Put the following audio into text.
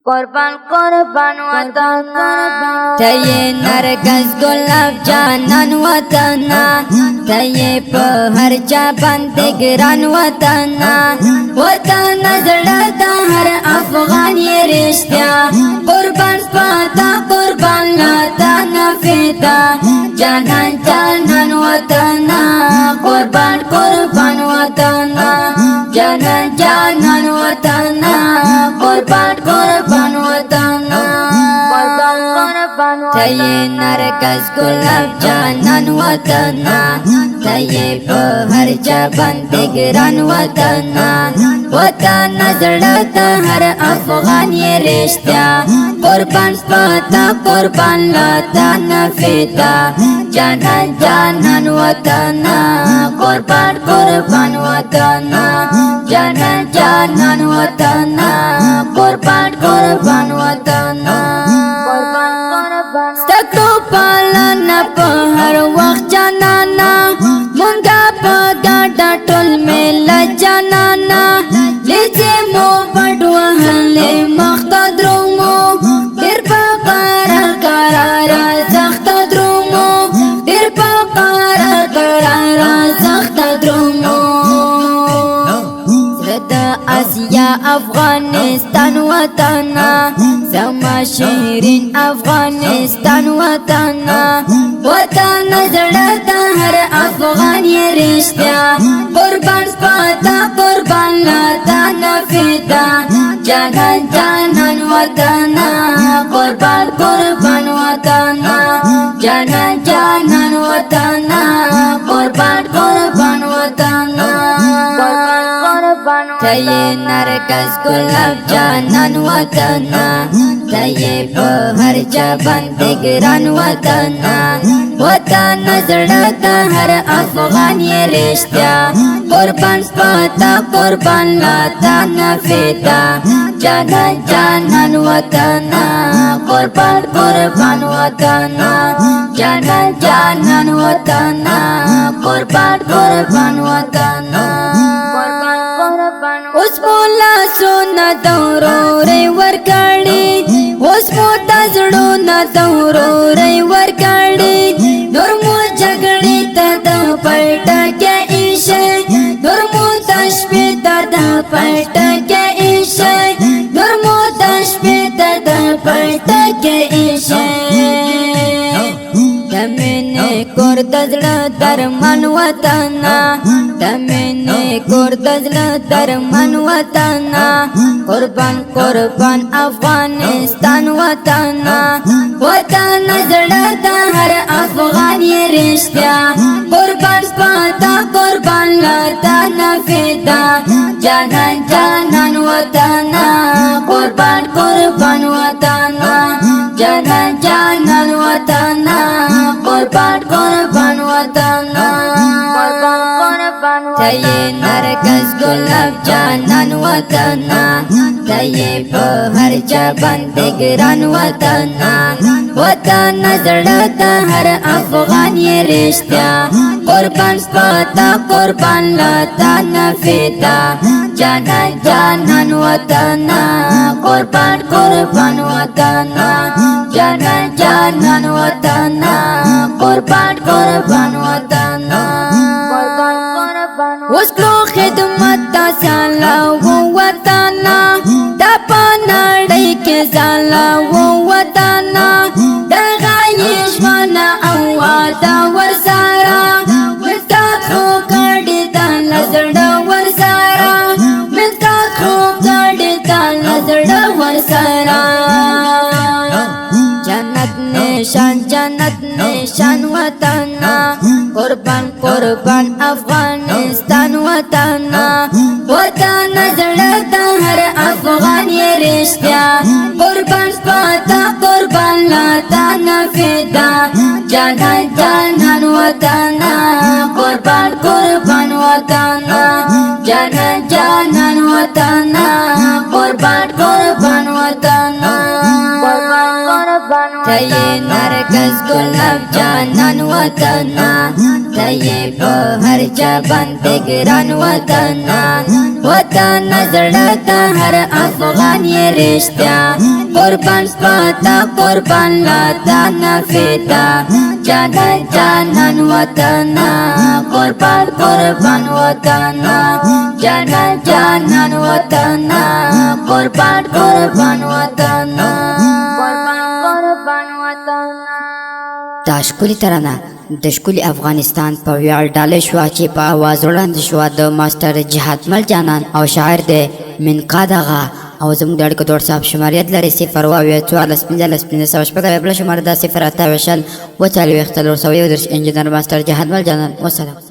قربان قربان وطنا تیه نرگس گلاب جانان وطنا تیه په هر چا باندې ګران وطنا وطنا زړه د هر افغان یې رښتیا قربان پاتا قربان لاتا نفیدا جانان جانان وطنا قربان قربان وطنا جانان جانان وطنا قربان قربان وطنا قربان قربان تیه نرگس گلاب جانان وطنا تیه په هر چا باندې ګران وطنا وطنا زړه د هر افغان یې رښتیا قربان پاتا قربان لاتا نفیدا جانان جانان وطنا قربان قربان وطنا جانان جانان وطنا قربان قربان وطنا قربان قربان ستکو پالنا په هر وخت جانانا مونږه په ګډه ټول مل جانانا لږه مو پټو هلې مخت درومو ډېر په قرار سخت درومو ډېر په قرار سخت درومو آسیا افغانستان وطنا زما شیرین افغانستان وطنا وطنا زړه د هر افغان یې رښتیا قربان پاتا قربان لاتا نفیدا جانان جانان وطنا قربان قربان وطنا جانان جانان وطنا قربان قربان وطنا تیه نرگس گلاب جانان وطنا تیه په هر چا باندې ګران وطنا وطنا زړه د هر افغان یې رښتیا قربان پاتا قربان لاتا نفیدا جانان جانان وطنا قربان قربان وطنا جانان جانان وطنا قربان قربان وطنا اوس مولا سونا دورو ری ورکړی اوس مو تزړو نا دورو ری ورکړی نور مو جګړې ته د پټ کې ایشه نور مو تشبې ته د پټ کې ایشه نور مو تشبې ته د پټ کې ایشه دمنه کور دزړه درمن وطنا دمنه کور دزړه درمن وطنا قربان قربان افغانستان وطنا وطنا زړه د هر افغان یې رښتیا قربان پاتا قربان لاتا نفیدا جانان جانان وطنا قربان قربان وطنا جانان جانان وطنا قربان قربان وطنا قربان قربان تیه نرگس گلاب جانان وطنا تیه په هر چا باندې ګران وطنا وطنا زړه د هر افغان یې رښتیا قربان پاتا قربان لاتا نفیدا جانان جانان وطنا قربان قربان وطنا جانان جانان وطنا قربان قربان وطنا وسکلو خدمت تا سالا و وطنا دا پاناڑی کے سالا و وطنا دا غایش وانا اواتا ورسارا ملتا خو کڑی تا لزڑا ورسارا ملتا خو کڑی تا لزڑا ورسارا جنت نشان وطنا قربان قربان افغانستان وطنا وطنا زړه د هر افغان یې رښتیا قربان پاتا قربان لاتا نفیدا جانان جانان وطنا قربان قربان وطنا جانان جانان وطنا قربان قربان وطنا تیه نرگس گلاب جانان وطنا تیه په هر چا باندې ګران وطنا وطنا زړه د هر افغان یې رښتیا قربان پتا قربان لاتا نفیتا جانا جانان وطنا قربان قربان وطنا جانا جانان وطنا قربان قربان وطنا قربان وطنا دا ښکلې ترانه د ښکلي افغانستان په ویاړ ډالۍ شوه چې په اواز وړاندې شوه د ماسټر جهاد مل جانان او شاعر دی منقاد اغا او زموږ د اړیکو د وټساپ شماریت لري 0 اویا 14 15 15 شپږ بله شماره ده 0 اته شل 40 انجینر ماسټر جهاد مل جانان. والسلام.